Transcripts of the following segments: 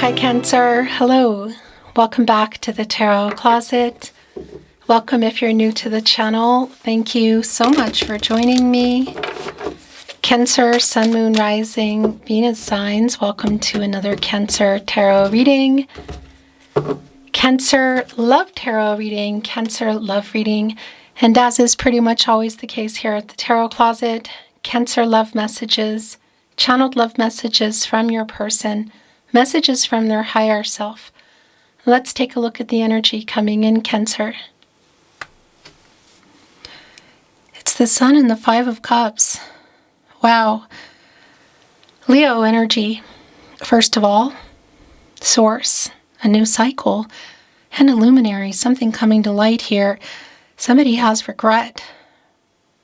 Hi Cancer, hello. Welcome back to the Tarot Closet. Welcome if you're new to the channel. Thank you so much for joining me. Cancer, Sun, Moon, Rising, Venus signs. Welcome to another Cancer Tarot reading. Cancer love tarot reading, Cancer love reading. And as is pretty much always the case here at the Tarot Closet, Cancer love messages, channeled love messages from your person, messages from their higher self. Let's take a look at the energy coming in, Cancer. It's the Sun and the Five of Cups. Wow. Leo energy. First of all, Source, a new cycle, and a luminary, something coming to light here. Somebody has regret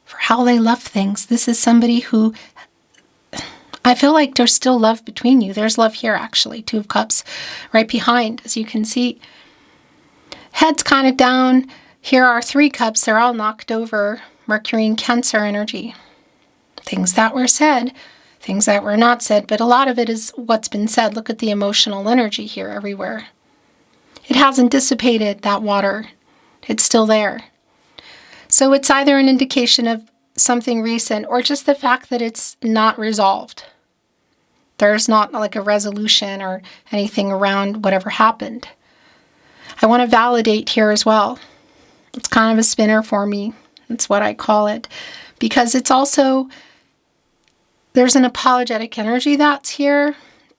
for how they love things. This is somebody who, I feel like there's still love between you. There's love here, actually. Two of Cups right behind, as you can see. Head's kind of down. Here are Three Cups. They're all knocked over. Mercury and Cancer energy. Things that were said, things that were not said, but a lot of it is what's been said. Look at the emotional energy here everywhere. It hasn't dissipated, that water. It's still there. So it's either an indication of something recent or just the fact that it's not resolved. There's not like a resolution or anything around whatever happened. I want to validate here as well. It's kind of a spinner for me. That's what I call it. Because it's also, there's an apologetic energy that's here,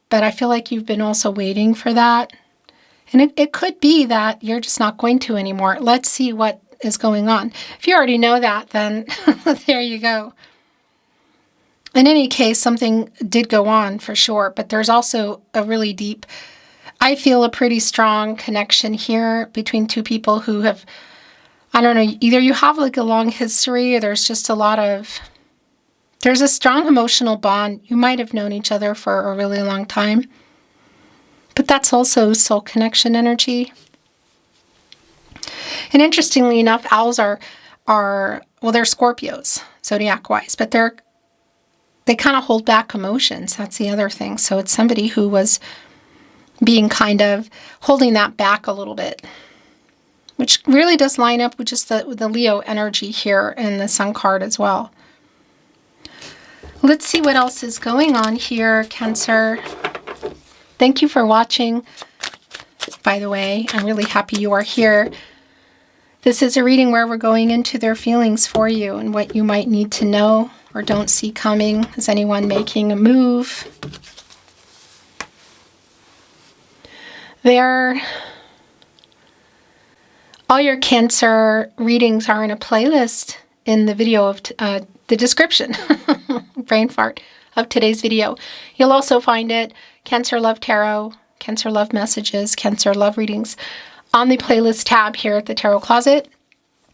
but I feel like you've been also waiting for that. And it could be that you're just not going to anymore. Let's see what is going on. If you already know that, then there you go. In any case, something did go on for sure, but there's also a really deep, I feel a pretty strong connection here between two people who have, I don't know, either you have like a long history or there's just a lot of, there's a strong emotional bond. You might have known each other for a really long time, but that's also soul connection energy. And interestingly enough, owls are well, they're Scorpios, zodiac-wise, but they kind of hold back emotions. That's the other thing. So it's somebody who was being kind of holding that back a little bit, which really does line up with just the Leo energy here in the Sun card as well. Let's see what else is going on here, Cancer. Thank you for watching. By the way, I'm really happy you are here. This is a reading where we're going into their feelings for you and what you might need to know or don't see coming. Is anyone making a move? All your Cancer readings are in a playlist in the video of the description, brain fart, of today's video. You'll also find it, Cancer Love Tarot, Cancer Love Messages, Cancer Love Readings. On the playlist tab here at the Tarot Closet,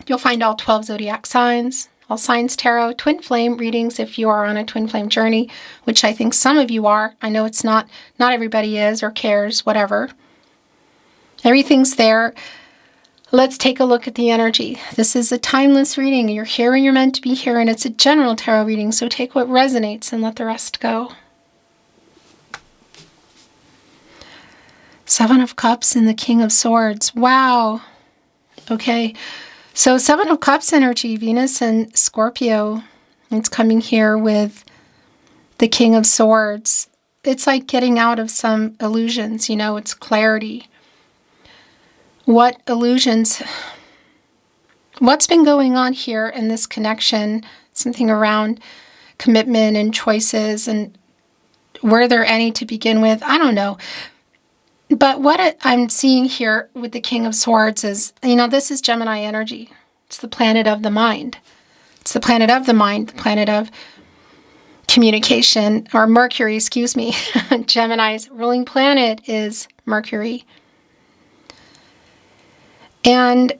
you'll find all 12 zodiac signs, all signs tarot, twin flame readings if you are on a twin flame journey, which I think some of you are. I know it's not everybody is or cares, whatever. Everything's there. Let's take a look at the energy. This is a timeless reading. You're here when you're meant to be here, and it's a general tarot reading, so take what resonates and let the rest go. Seven of Cups and the King of Swords. Wow. Okay. So Seven of Cups energy, Venus and Scorpio. It's coming here with the King of Swords. It's like getting out of some illusions, it's clarity. What illusions? What's been going on here in this connection? Something around commitment and choices, and were there any to begin with? I don't know. But what I'm seeing here with the King of Swords is, this is Gemini energy. It's the planet of the mind. It's the planet of the mind, the planet of communication, or Mercury, excuse me. Gemini's ruling planet is Mercury. And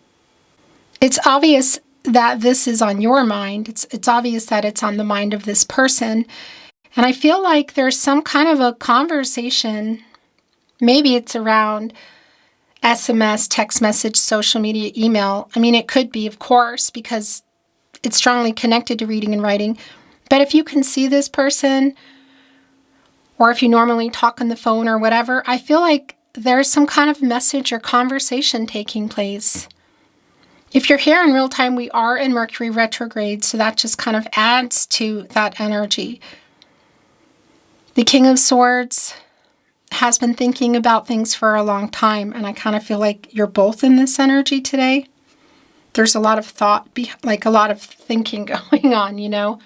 it's obvious that this is on your mind. It's obvious that it's on the mind of this person. And I feel like there's some kind of a conversation. Maybe it's around SMS, text message, social media, email. I mean, it could be, of course, because it's strongly connected to reading and writing. But if you can see this person, or if you normally talk on the phone or whatever, I feel like there's some kind of message or conversation taking place. If you're here in real time, we are in Mercury retrograde, so that just kind of adds to that energy. The King of Swords has been thinking about things for a long time, and I kind of feel like you're both in this energy today. There's a lot of thought, like a lot of thinking going on, you know?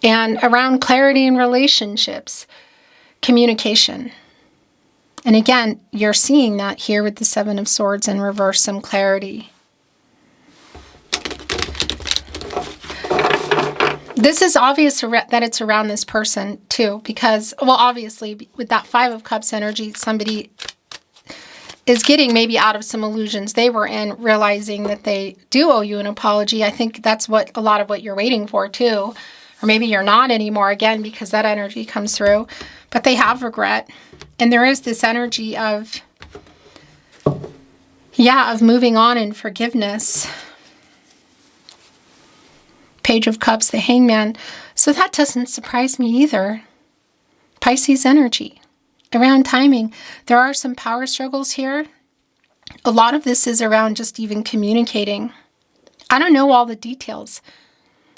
And around clarity in relationships, communication. And again, you're seeing that here with the Seven of Swords in reverse, some clarity. This is obvious that it's around this person too, because, well, obviously with that Five of Cups energy, somebody is getting maybe out of some illusions they were in, realizing that they do owe you an apology. I think that's what a lot of what you're waiting for too. Or maybe you're not anymore, again, because that energy comes through. But they have regret. And there is this energy of, yeah, of moving on and forgiveness. Page of Cups, the Hangman. So that doesn't surprise me either. Pisces energy. Around timing, there are some power struggles here. A lot of this is around just even communicating. I don't know all the details.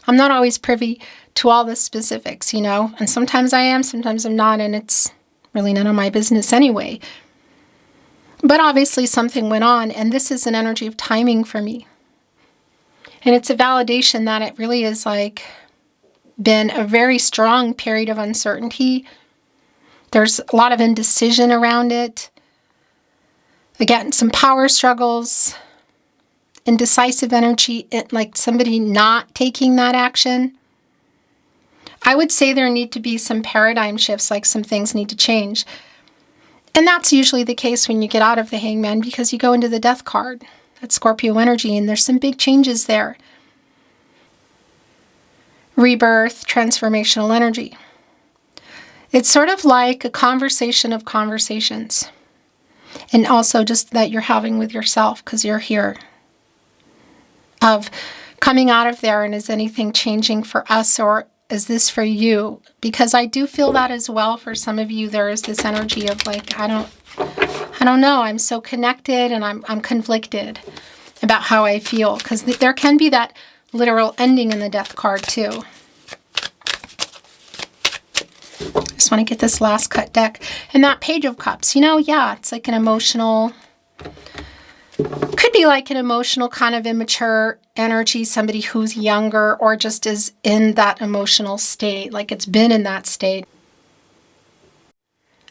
I'm not always privy to all the specifics, you know, and sometimes I am, sometimes I'm not, and it's really none of my business anyway. But obviously something went on, and this is an energy of timing for me. And it's a validation that it really is like been a very strong period of uncertainty. There's a lot of indecision around it. Again, some power struggles, indecisive energy, like somebody not taking that action. I would say there need to be some paradigm shifts, like some things need to change. And that's usually the case when you get out of the Hangman, because you go into the Death card. That's Scorpio energy, and there's some big changes there. Rebirth, transformational energy. It's sort of like a conversation of conversations. And also just that you're having with yourself, because you're here. Of coming out of there, and is anything changing for us, or is this for you? Because I do feel that as well. For some of you, there is this energy of like, I don't know, I'm so connected, and I'm conflicted about how I feel, because there can be that literal ending in the Death card too. Just want to get this last cut deck. And that Page of Cups, you know, yeah, it's like an emotional, could be like an emotional kind of immature energy, somebody who's younger or just is in that emotional state, like it's been in that state.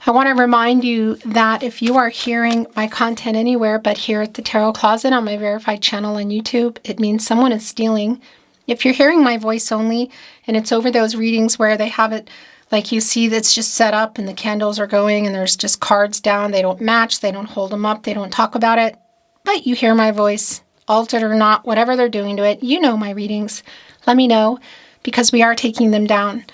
I want to remind you that if you are hearing my content anywhere but here at the Tarot Closet on my verified channel on YouTube, it means someone is stealing. If you're hearing my voice only, and it's over those readings where they have it, like you see that's just set up and the candles are going and there's just cards down, they don't match, they don't hold them up, they don't talk about it, but you hear my voice, altered or not, whatever they're doing to it, you know my readings. Let me know, because we are taking them down.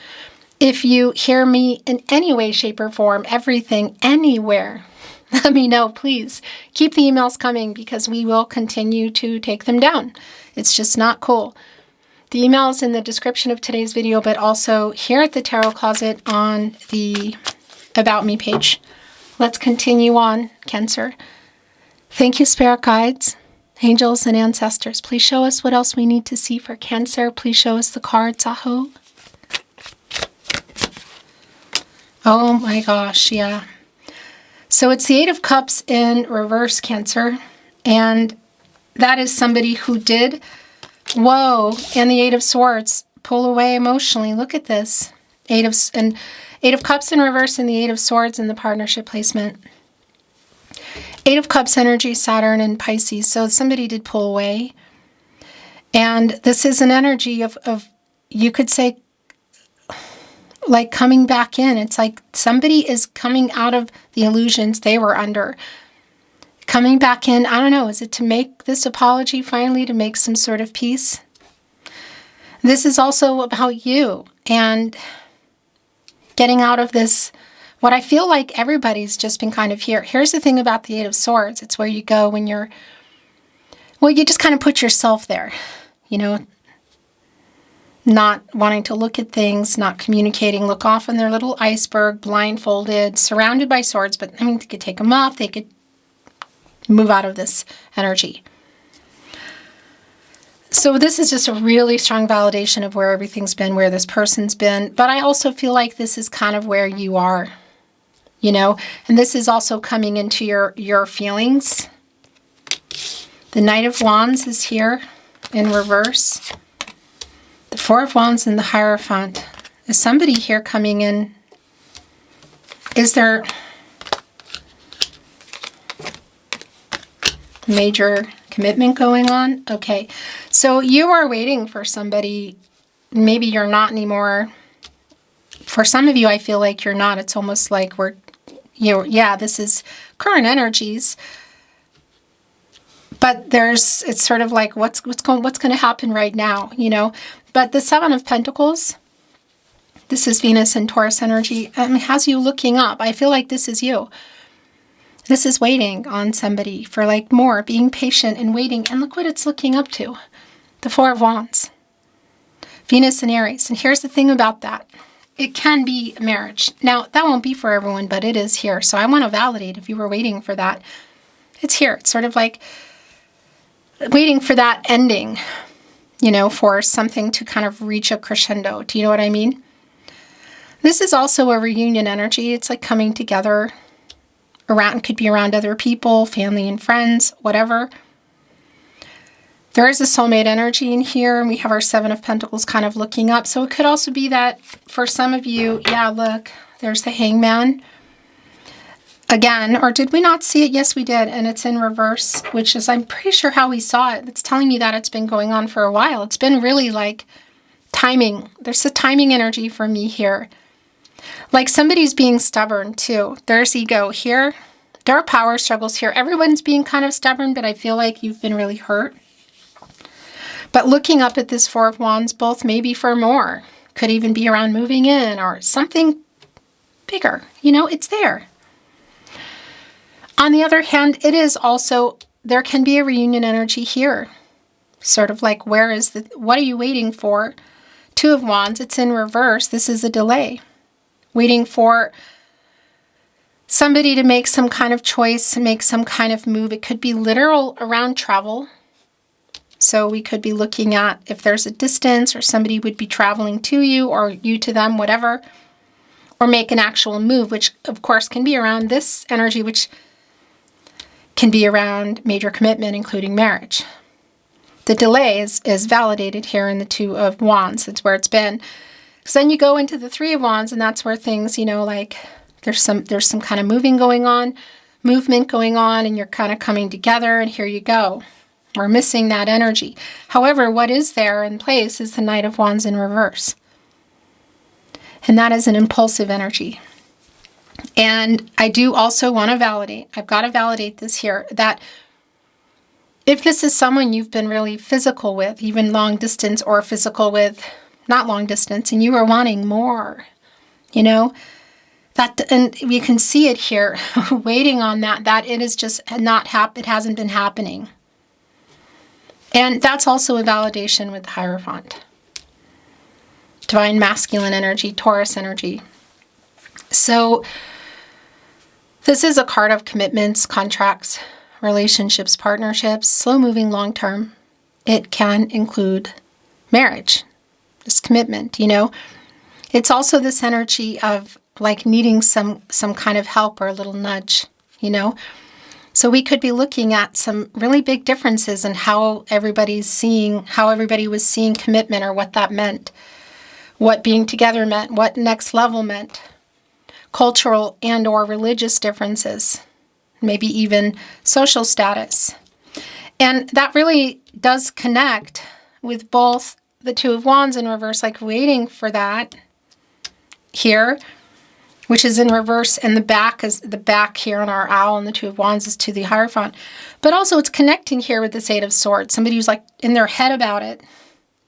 If you hear me in any way, shape, or form, everything, anywhere, let me know, please. Keep the emails coming, because we will continue to take them down. It's just not cool. The email is in the description of today's video, but also here at the Tarot Closet on the About Me page. Let's continue on, Cancer. Thank you, Spirit Guides, Angels, and Ancestors. Please show us what else we need to see for Cancer. Please show us the cards, Aho. Oh my gosh, yeah. So it's the Eight of Cups in reverse, Cancer. And that is somebody who did, whoa, and the Eight of Swords, pull away emotionally. Look at this. Eight of Cups in reverse and the Eight of Swords in the partnership placement. Eight of Cups energy, Saturn and Pisces. So somebody did pull away. And this is an energy of you could say, like coming back in. It's like somebody is coming out of the illusions they were under. Coming back in, I don't know, is it to make this apology finally, to make some sort of peace? This is also about you and getting out of this, what I feel like everybody's just been kind of here. Here's the thing about the Eight of Swords. It's where you go when you're, well, you just kind of put yourself there, you know. not wanting to look at things, not communicating, look off on their little iceberg, blindfolded, surrounded by swords. But I mean, they could take them off. They could move out of this energy. So this is just a really strong validation of where everything's been, where this person's been. But I also feel like this is kind of where you are, you know, and this is also coming into your feelings. The Knight of Wands is here in reverse. The Four of Wands and the Hierophant. Is somebody here coming in? Is there major commitment going on? Okay, so you are waiting for somebody. Maybe you're not anymore. For some of you, I feel like you're not. It's almost like yeah, this is current energies. But it's sort of like what's going to happen right now, you know? But the Seven of Pentacles, this is Venus and Taurus energy, has you looking up. I feel like this is you. This is waiting on somebody for like more, being patient and waiting. And look what it's looking up to. The Four of Wands. Venus and Aries. And here's the thing about that. It can be marriage. Now, that won't be for everyone, but it is here. So I want to validate if you were waiting for that. It's here. It's sort of like waiting for that ending, you know, for something to kind of reach a crescendo. Do you know what I mean? This is also a reunion energy. It's like coming together around, could be around other people, family and friends, whatever. There is a soulmate energy in here, and we have our Seven of Pentacles kind of looking up. So it could also be that for some of you, yeah, look, there's the Hangman. Again, or did we not see it? Yes, we did. And it's in reverse, which is, I'm pretty sure how we saw it. It's telling me that it's been going on for a while. It's been really like timing. There's a timing energy for me here. Like somebody's being stubborn too. There's ego here. There are power struggles here. Everyone's being kind of stubborn, but I feel like you've been really hurt. But looking up at this Four of Wands, both maybe for more. Could even be around moving in or something bigger. You know, it's there. On the other hand, it is also, there can be a reunion energy here. Sort of like, what are you waiting for? Two of Wands, it's in reverse. This is a delay. Waiting for somebody to make some kind of choice, make some kind of move. It could be literal around travel. So we could be looking at if there's a distance or somebody would be traveling to you or you to them, whatever. Or make an actual move, which of course can be around this energy, which can be around major commitment, including marriage. The delay is validated here in the Two of Wands. That's where it's been. Because then you go into the Three of Wands, and that's where things, you know, like there's some kind of movement going on, and you're kind of coming together, and here you go. We're missing that energy. However, what is there in place is the Knight of Wands in reverse. And that is an impulsive energy. And I do also want to validate, I've got to validate this here, that if this is someone you've been really physical with, even long distance or physical with, not long distance, and you are wanting more, you know, that, and we can see it here, waiting on that it is just it hasn't been happening. And that's also a validation with the Hierophant. Divine masculine energy, Taurus energy. So this is a card of commitments, contracts, relationships, partnerships, slow-moving, long-term. It can include marriage, this commitment, you know. It's also this energy of like needing some kind of help or a little nudge, you know. So we could be looking at some really big differences in how everybody was seeing commitment or what that meant, what being together meant, what next level meant, cultural and or religious differences, maybe even social status. And that really does connect with both the Two of Wands in reverse, like waiting for that here, which is in reverse, and the back here on our owl, and the Two of Wands is to the Hierophant. But also it's connecting here with this Eight of Swords, somebody who's like in their head about it,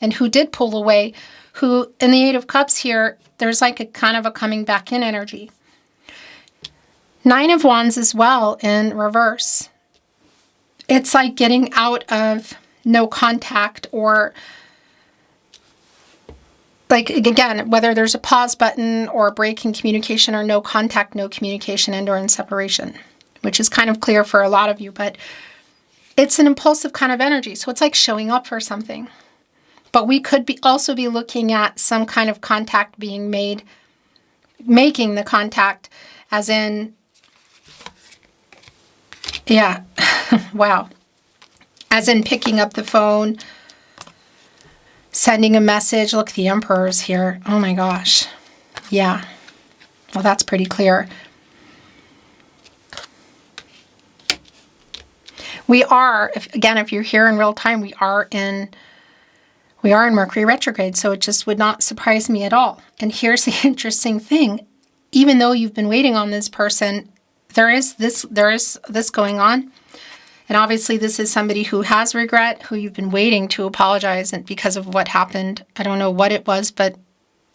and who did pull away, who in the Eight of Cups here, there's like a kind of a coming back in energy. Nine of Wands as well in reverse. It's like getting out of no contact or like, again, whether there's a pause button or a break in communication or no contact, no communication, and or in separation, which is kind of clear for a lot of you, but it's an impulsive kind of energy. So it's like showing up for something. But we could also be looking at some kind of contact being made, making the contact, as in, yeah, wow. As in picking up the phone, sending a message. Look, the Emperor's here. Oh my gosh. Yeah. Well, that's pretty clear. We are, if you're here in real time, we are in Mercury retrograde, so it just would not surprise me at all. And here's the interesting thing. Even though you've been waiting on this person, there is this going on. And obviously this is somebody who has regret, who you've been waiting to apologize and because of what happened. I don't know what it was, but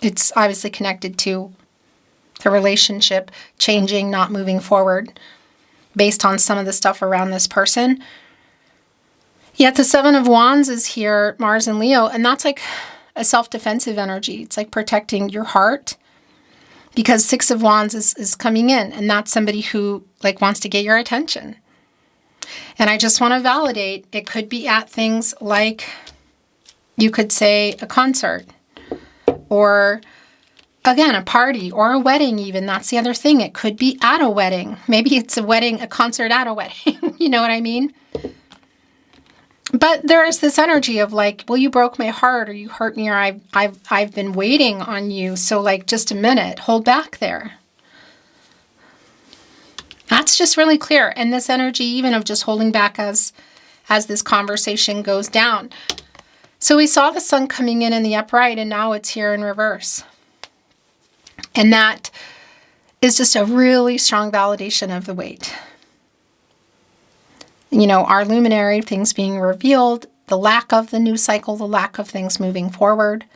it's obviously connected to the relationship changing, not moving forward based on some of the stuff around this person. Yet the Seven of Wands is here, Mars and Leo, and that's like a self-defensive energy. It's like protecting your heart, because Six of Wands is coming in, and that's somebody who like wants to get your attention. And I just want to validate, it could be at things like, you could say a concert, or again, a party, or a wedding even. That's the other thing. It could be at a wedding. Maybe it's a wedding, a concert at a wedding. You know what I mean? But there is this energy of like, well, you broke my heart, or you hurt me, or I've been waiting on you. So like, just a minute, hold back there. That's just really clear. And this energy even of just holding back as this conversation goes down. So we saw the sun coming in the upright, and now it's here in reverse. And that is just a really strong validation of the wait. You know, our luminary, things being revealed, the lack of the new cycle, the lack of things moving forward.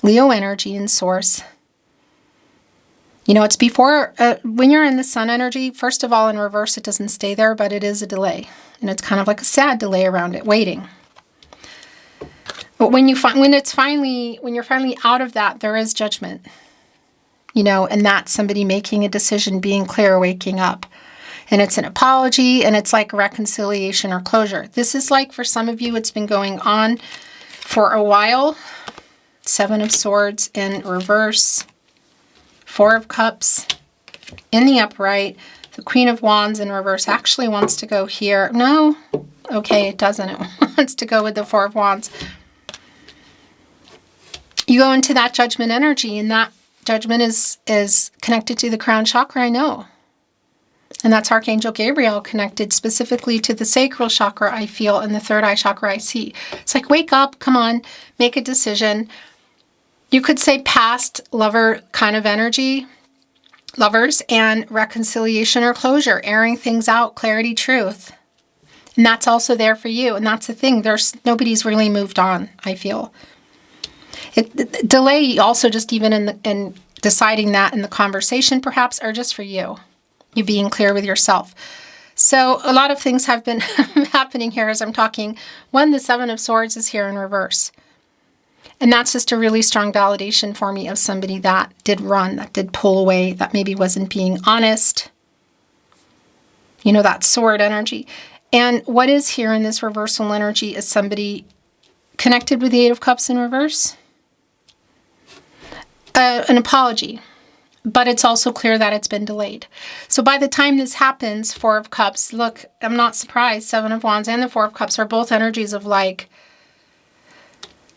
Leo energy in source. You know, it's before, when you're in the sun energy, first of all, in reverse, it doesn't stay there, but it is a delay. And it's kind of like a sad delay around it, waiting. But when you're finally out of that, there is judgment. You know, and that's somebody making a decision, being clear, waking up. And it's an apology, and it's like reconciliation or closure. This is like, for some of you, it's been going on for a while. Seven of Swords in reverse. Four of Cups in the upright. The Queen of Wands in reverse actually wants to go here. No. Okay, it doesn't. It wants to go with the Four of Wands. You go into that judgment energy, and that judgment is connected to the crown chakra, I know. And that's Archangel Gabriel, connected specifically to the sacral chakra, I feel, and the third eye chakra, I see. It's like, wake up, come on, make a decision. You could say past lover kind of energy, lovers, and reconciliation or closure, airing things out, clarity, truth. And that's also there for you. And that's the thing. Nobody's really moved on, I feel. Delay also just even in deciding that in the conversation, perhaps, are just for you. You being clear with yourself. So a lot of things have been happening here as I'm talking. One, the Seven of Swords is here in reverse. And that's just a really strong validation for me of somebody that did run, that did pull away, that maybe wasn't being honest. You know, that sword energy. And what is here in this reversal energy is somebody connected with the Eight of Cups in reverse. An apology. But it's also clear that it's been delayed. So by the time this happens, Four of Cups, look, I'm not surprised. Seven of Wands and the Four of Cups are both energies of like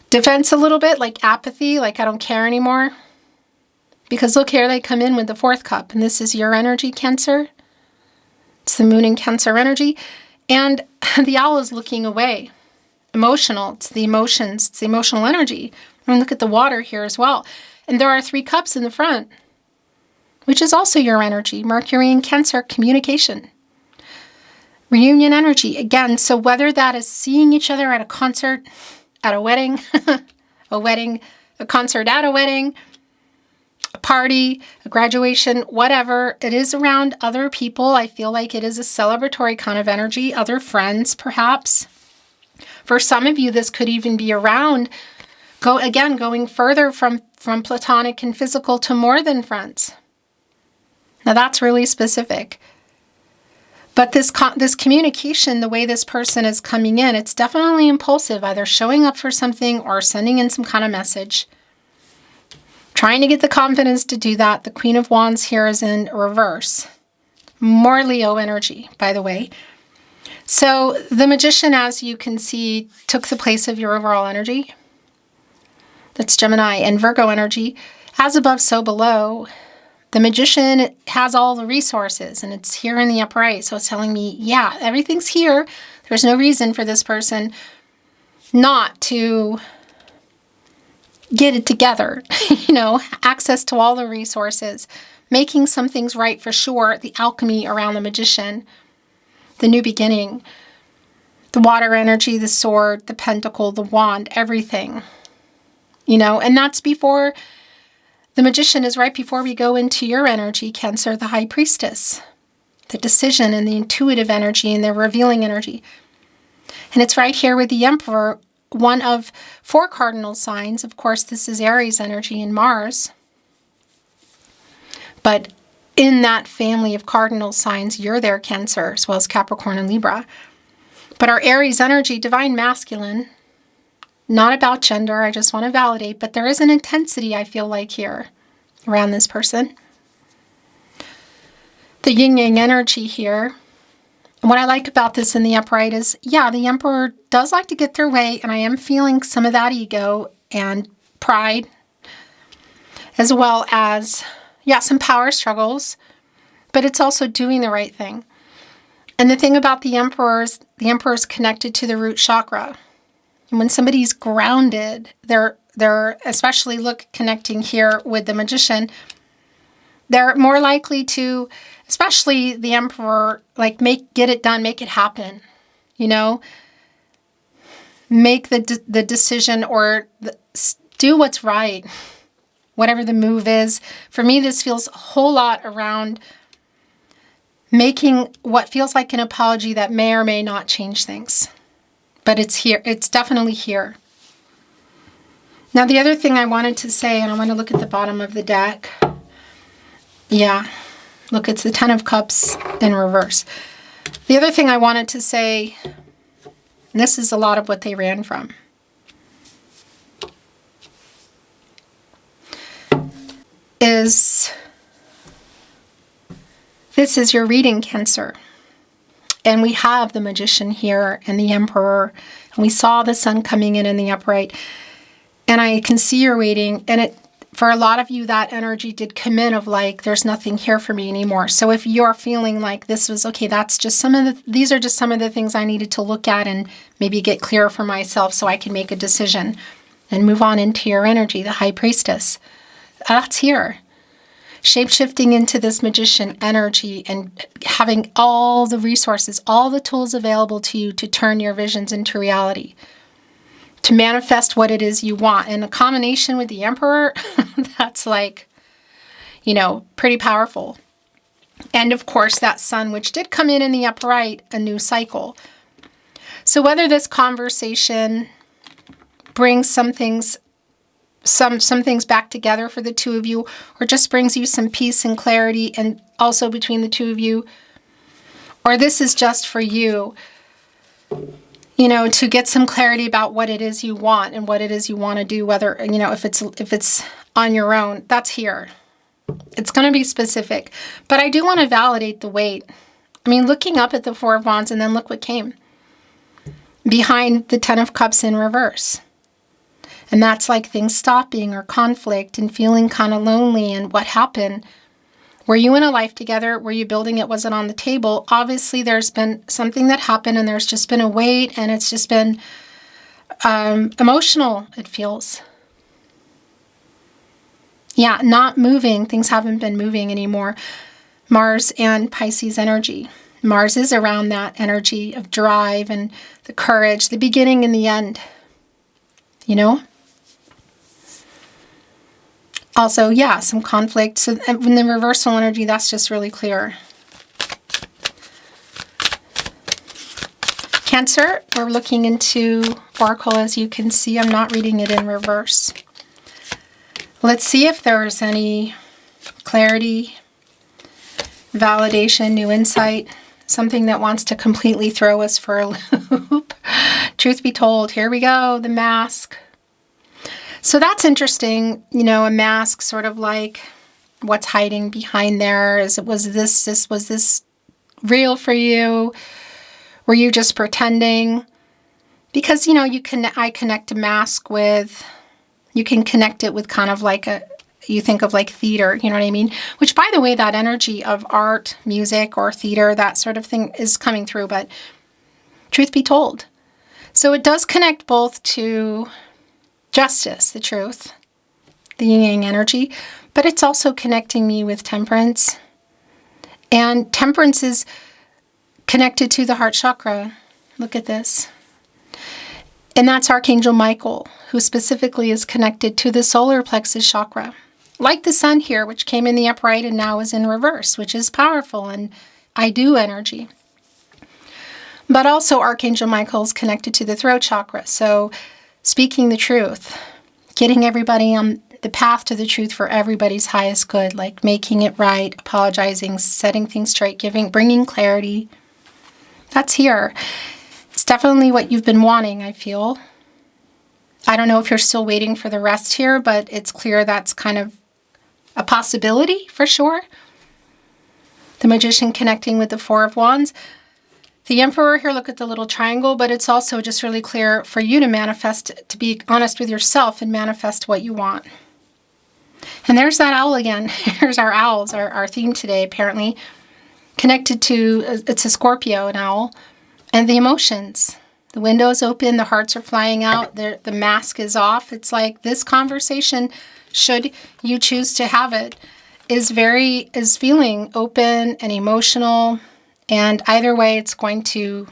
defense a little bit, like apathy, like I don't care anymore. Because look, here they come in with the Fourth Cup, and this is your energy, Cancer. It's the Moon in Cancer energy. And the Owl is looking away. Emotional, it's the emotions, it's the emotional energy. I mean, look at the water here as well. And there are three cups in the front, which is also your energy. Mercury in Cancer, communication. Reunion energy, again. So whether that is seeing each other at a concert, at a wedding, a concert at a wedding, a party, a graduation, whatever, it is around other people. I feel like it is a celebratory kind of energy, other friends perhaps. For some of you, this could even be around Going further from platonic and physical to more than friends. Now that's really specific. But this communication, the way this person is coming in, it's definitely impulsive, either showing up for something or sending in some kind of message. Trying to get the confidence to do that. The Queen of Wands here is in reverse. More Leo energy, by the way. So the Magician, as you can see, took the place of your overall energy. That's Gemini and Virgo energy. As above, so below. The Magician has all the resources, and it's here in the upright. So it's telling me, yeah, everything's here. There's no reason for this person not to get it together. Access to all the resources, making some things right for sure. The alchemy around the Magician, the new beginning, the water energy, the sword, the pentacle, the wand, everything. And that's before the Magician is right before we go into your energy, Cancer, the High Priestess, the decision and the intuitive energy and the revealing energy. And it's right here with the Emperor, one of 4 cardinal signs. Of course, this is Aries energy and Mars. But in that family of cardinal signs, you're there, Cancer, as well as Capricorn and Libra. But our Aries energy, divine masculine, not about gender, I just want to validate, but there is an intensity, I feel like, here around this person. The yin-yang energy here. And what I like about this in the upright is, yeah, the Emperor does like to get their way, and I am feeling some of that ego and pride, as well as, some power struggles, but it's also doing the right thing. And the thing about the Emperor is connected to the root chakra. And when somebody's grounded, they're especially connecting here with the Magician, they're more likely to, especially the Emperor, get it done, make it happen, make the decision or do what's right, whatever the move is. For me, this feels a whole lot around making what feels like an apology that may or may not change things. But it's here. It's definitely here. Now, the other thing I wanted to say, and I want to look at the bottom of the deck. Yeah, look, it's the Ten of Cups in reverse. The other thing I wanted to say, and this is a lot of what they ran from, is this is your reading, Cancer. And we have the Magician here and the Emperor. And we saw the Sun coming in the upright. And I can see you're waiting. And for a lot of you, that energy did come in of there's nothing here for me anymore. So if you're feeling like this was, okay, that's just these are just some of the things I needed to look at and maybe get clearer for myself so I can make a decision and move on into your energy, the High Priestess. That's here. Shape-shifting into this Magician energy and having all the resources, all the tools available to you to turn your visions into reality, to manifest what it is you want. And a combination with the Emperor, that's pretty powerful. And of course, that Sun, which did come in the upright, a new cycle. So whether this conversation brings some things back together for the two of you, or just brings you some peace and clarity, and also between the two of you, or this is just for you, to get some clarity about what it is you want and what it is you want to do, whether, if it's on your own, that's here. It's going to be specific, but I do want to validate the weight. I mean, looking up at the Four of Wands, and then look what came behind the Ten of Cups in reverse. And that's things stopping or conflict and feeling kind of lonely. And what happened? Were you in a life together? Were you building it? Was it on the table? Obviously, there's been something that happened, and there's just been a weight, and it's just been emotional, it feels. Yeah, not moving. Things haven't been moving anymore. Mars and Pisces energy. Mars is around that energy of drive and the courage, the beginning and the end. Also, some conflict. So in the reversal energy, that's just really clear. Cancer, we're looking into Oracle. As you can see, I'm not reading it in reverse. Let's see if there's any clarity, validation, new insight, something that wants to completely throw us for a loop. Truth be told, here we go, the mask. So that's interesting, you know, a mask, sort of like what's hiding behind there. Was this real for you? Were you just pretending? Because, you know, I connect a mask with, you can connect it with kind of like you think of like theater, you know what I mean? Which, by the way, that energy of art, music, or theater, that sort of thing is coming through, but truth be told. So it does connect both to justice, the truth, the yin-yang energy, but it's also connecting me with temperance. And temperance is connected to the heart chakra. Look at this. And that's Archangel Michael, who specifically is connected to the solar plexus chakra. Like the sun here, which came in the upright and now is in reverse, which is powerful and I do energy. But also Archangel Michael is connected to the throat chakra. So speaking the truth, getting everybody on the path to the truth for everybody's highest good, like making it right, apologizing, setting things straight, bringing clarity. That's here. It's definitely what you've been wanting, I feel. I don't know if you're still waiting for the rest here, but it's clear that's kind of a possibility for sure. The Magician connecting with the Four of Wands. The Emperor here, look at the little triangle, but it's also just really clear for you to manifest, to be honest with yourself and manifest what you want. And there's that owl again. Here's our owls, our theme today, apparently. Connected to, it's a Scorpio, an owl, and the emotions. The window is open, the hearts are flying out, the mask is off. It's like this conversation, should you choose to have it, is feeling open and emotional. And either way, it's going to,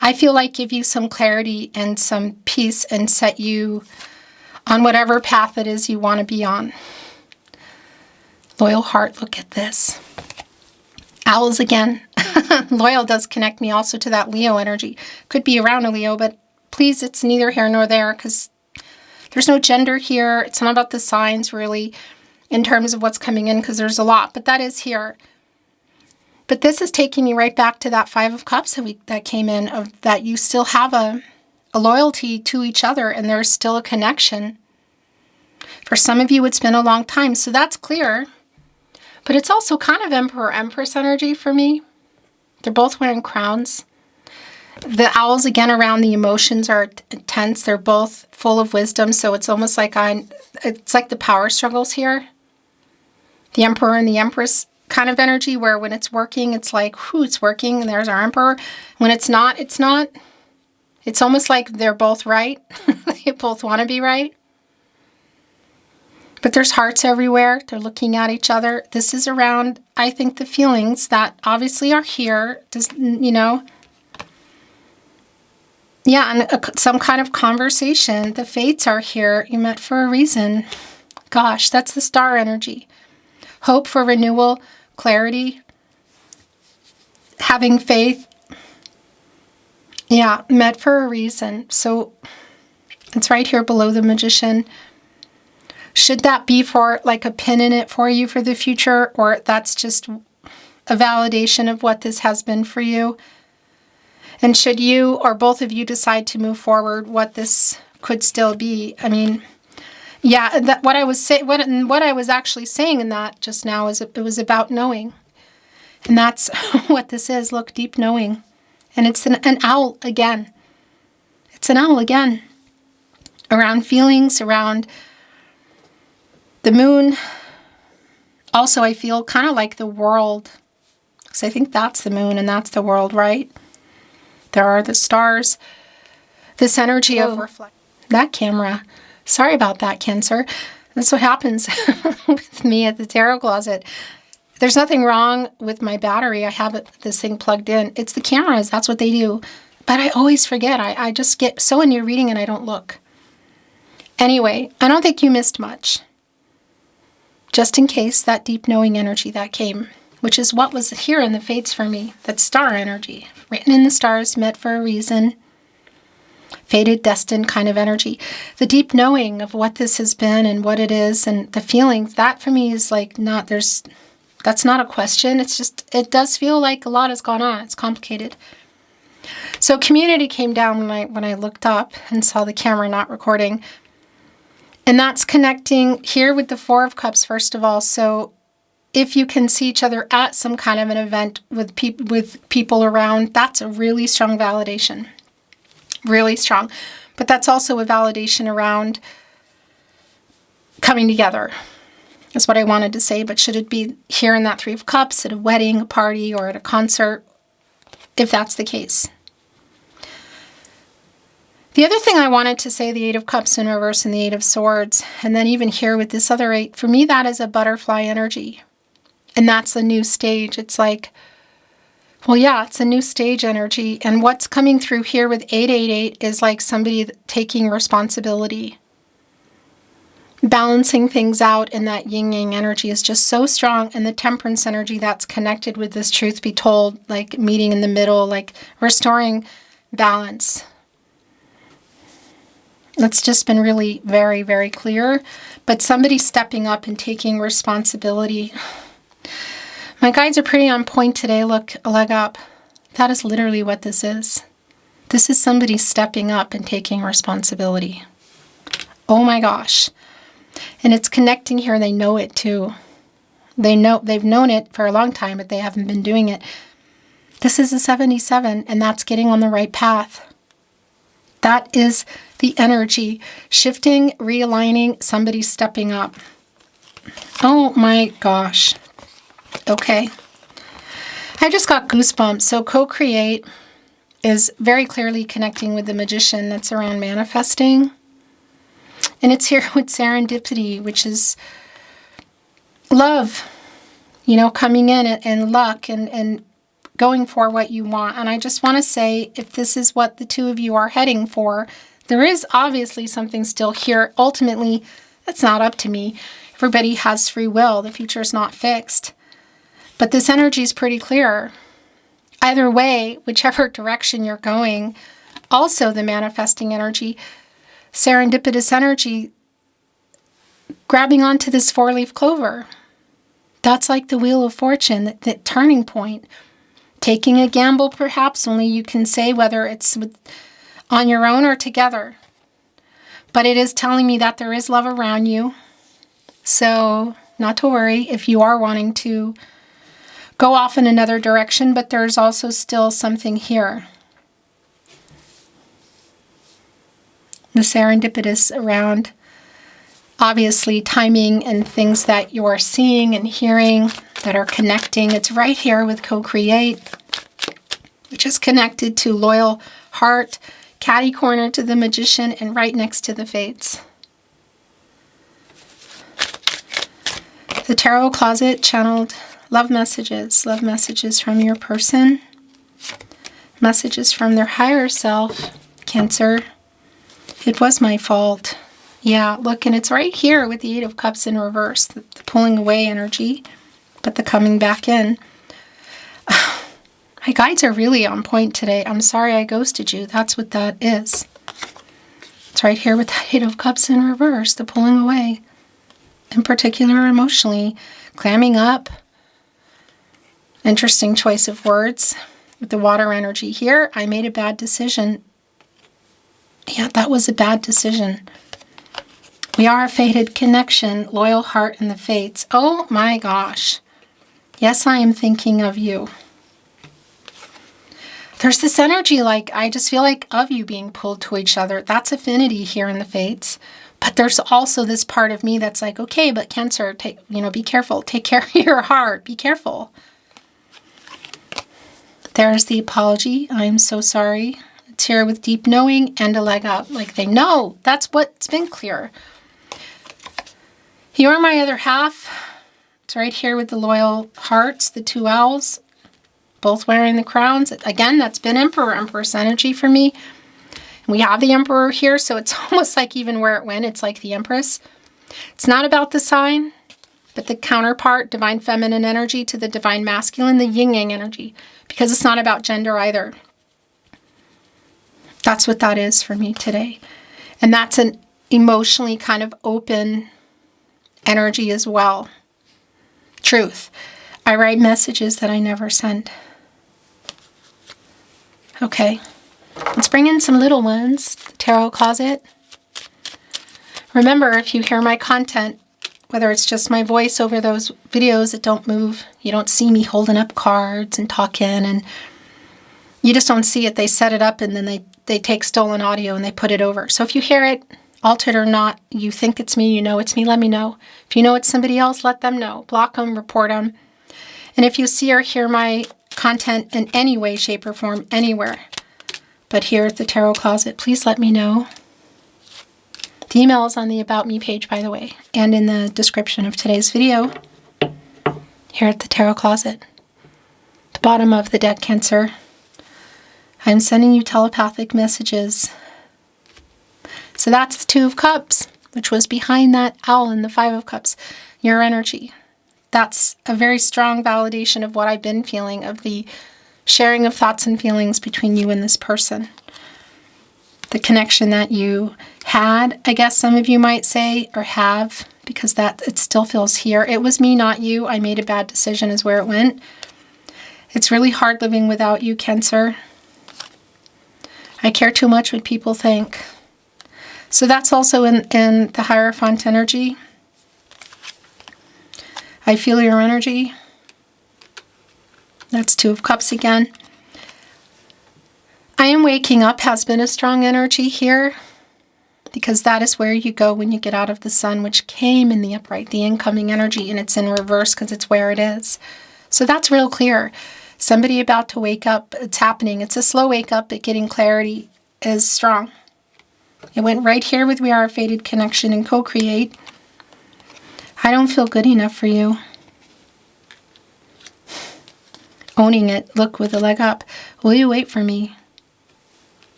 I feel like, give you some clarity and some peace and set you on whatever path it is you want to be on. Loyal heart, look at this. Owls again. Loyal does connect me also to that Leo energy. Could be around a Leo, but please, it's neither here nor there because there's no gender here. It's not about the signs really in terms of what's coming in because there's a lot, but that is here. But this is taking me right back to that Five of Cups that came in, of that you still have a loyalty to each other and there's still a connection. For some of you, it's been a long time, so that's clear. But it's also kind of Emperor-Empress energy for me. They're both wearing crowns. The owls, again, around the emotions are intense. They're both full of wisdom, so it's almost like it's like the power struggles here. The Emperor and the Empress kind of energy, where when it's working, it's like, whew, it's working, and there's our Emperor. When it's not, it's not. It's almost like they're both right. They both want to be right. But there's hearts everywhere. They're looking at each other. This is around, I think, the feelings that obviously are here. You know. Yeah, and some kind of conversation. The fates are here. You met for a reason. Gosh, that's the star energy. Hope for renewal, clarity, having faith. Yeah, met for a reason. So it's right here below the Magician. Should that be for like a pin in it for you for the future, or that's just a validation of what this has been for you? And should you or both of you decide to move forward, what this could still be? I mean, yeah, what I was actually saying in that just now is it was about knowing. And that's what this is. Look, deep knowing. And it's an owl again. It's an owl again. Around feelings, around the moon. Also, I feel kind of like the world. Because I think that's the moon and that's the world, right? There are the stars. This energy of reflection. That camera. Sorry about that, Cancer. That's what happens with me at the tarot closet. There's nothing wrong with my battery. I have this thing plugged in. It's the cameras. That's what they do. But I always forget. I just get so into your reading and I don't look. Anyway, I don't think you missed much. Just in case, that deep knowing energy that came. which is what was here in the fates for me. That's star energy. Written in the stars, meant for a reason. Fated, destined kind of energy. The deep knowing of what this has been and what it is and the feelings, that for me is like that's not a question. It's just, it does feel like a lot has gone on. It's complicated. So community came down when I looked up and saw the camera not recording. And that's connecting here with the Four of Cups, first of all. So if you can see each other at some kind of an event with people around, that's a really strong validation. Really strong. But that's also a validation around coming together. That's what I wanted to say. But should it be here in that Three of Cups, at a wedding, a party, or at a concert, if that's the case? The other thing I wanted to say, the Eight of Cups in reverse and the Eight of Swords, and then even here with this other eight, for me that is a butterfly energy. And that's a new stage. It's like, well, yeah, it's a new stage energy. And what's coming through here with 888 is like somebody taking responsibility. Balancing things out, and that yin-yang energy is just so strong. And the temperance energy that's connected with this truth be told, like meeting in the middle, like restoring balance. That's just been really very, very clear. But somebody stepping up and taking responsibility. My guides are pretty on point today. Look, a leg up. That is literally what this is. This is somebody stepping up and taking responsibility. Oh my gosh. And it's connecting here. They know it too. They've known it for a long time, but they haven't been doing it. This is a 77, and that's getting on the right path. That is the energy. Shifting, realigning, somebody stepping up. Oh my gosh. Okay. I just got goosebumps. So co-create is very clearly connecting with the Magician. That's around manifesting. And it's here with serendipity, which is love, coming in and luck and going for what you want. And I just want to say, if this is what the two of you are heading for, there is obviously something still here. Ultimately, that's not up to me. Everybody has free will. The future is not fixed. But this energy is pretty clear. Either way, whichever direction you're going, also the manifesting energy, serendipitous energy, grabbing onto this four-leaf clover. That's like the Wheel of Fortune, that turning point. Taking a gamble, perhaps, only you can say whether it's on your own or together. But it is telling me that there is love around you. So, not to worry if you are wanting to go off in another direction, but there's also still something here. The serendipitous around, obviously, timing and things that you are seeing and hearing that are connecting. It's right here with co-create, which is connected to loyal heart, catty corner to the Magician, and right next to the Fates. The Tarot Closet channeled love messages from your person, messages from their higher self, Cancer. It was my fault. Yeah, look, and it's right here with the Eight of Cups in reverse, the pulling away energy, but the coming back in. My guides are really on point today. I'm sorry I ghosted you. That's what that is. It's right here with that Eight of Cups in reverse, the pulling away. In particular, emotionally, clamming up. Interesting choice of words. With the water energy here, I made a bad decision. Yeah, that was a bad decision. We are a fated connection, loyal heart and the Fates. Oh my gosh. Yes, I am thinking of you. There's this energy, like, I just feel like of you being pulled to each other. That's affinity here in the Fates. But there's also this part of me that's like, okay, but Cancer, be careful. Take care of your heart. Be careful. There's the apology. I'm so sorry. It's here with deep knowing and a leg up. Like, they know. That's what's been clear. You are my other half. It's right here with the loyal hearts, the two owls, both wearing the crowns. Again, that's been Emperor, Empress energy for me. We have the Emperor here, so it's almost like even where it went, it's like the Empress. It's not about the sign. but the counterpart, divine feminine energy to the divine masculine, the yin-yang energy, because it's not about gender either. That's what that is for me today. And that's an emotionally kind of open energy as well. Truth. I write messages that I never send. Okay. Let's bring in some little ones. The tarot closet. Remember, if you hear my content, whether it's just my voice over those videos that don't move, you don't see me holding up cards and talking, and you just don't see it. They set it up and then they take stolen audio and they put it over. So if you hear it, altered or not, you think it's me, you know it's me, let me know. If you know it's somebody else, let them know. Block them, report them. And if you see or hear my content in any way, shape, or form, anywhere, but here at the Tarot Closet, please let me know. The email is on the About Me page, by the way, and in the description of today's video, here at the Tarot Closet. The bottom of the deck, Cancer. I'm sending you telepathic messages. So that's the Two of Cups, which was behind that owl in the Five of Cups. Your energy. That's a very strong validation of what I've been feeling, of the sharing of thoughts and feelings between you and this person. The connection that you had, I guess some of you might say, or have, because that it still feels here. It was me, not you. I made a bad decision is where it went. It's really hard living without you, Cancer. I care too much what people think. So that's also in the Hierophant energy. I feel your energy. That's Two of Cups again. I am waking up has been a strong energy here, because that is where you go when you get out of the sun, which came in the upright, the incoming energy, and it's in reverse because it's where it is. So that's real clear. Somebody about to wake up, it's happening. It's a slow wake up, but getting clarity is strong. It went right here with We Are a Fated Connection and Co-Create. I don't feel good enough for you. Owning it. Look, with the leg up. Will you wait for me?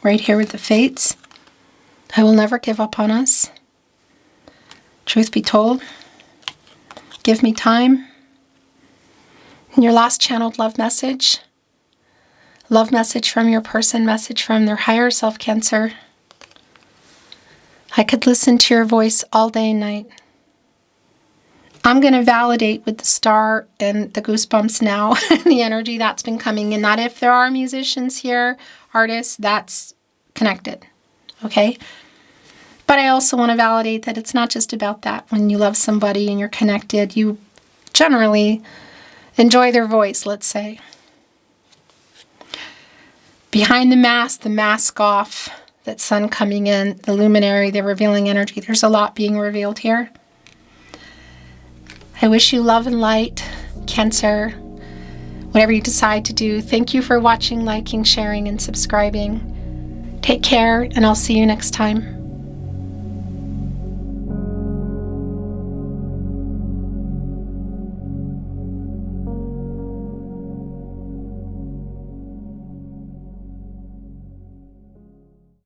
Right here with the Fates. I will never give up on us. Truth be told. Give me time. And your last channeled love message. Love message from your person. Message from their higher self, Cancer. I could listen to your voice all day and night. I'm going to validate with the star and the goosebumps now, the energy that's been coming in. That if there are musicians here, artists, that's connected. Okay? But I also want to validate that it's not just about that. When you love somebody and you're connected, you generally enjoy their voice, let's say. Behind the mask off, that sun coming in, the luminary, the revealing energy. There's a lot being revealed here. I wish you love and light, Cancer. Whatever you decide to do. Thank you for watching, liking, sharing, and subscribing. Take care, and I'll see you next time.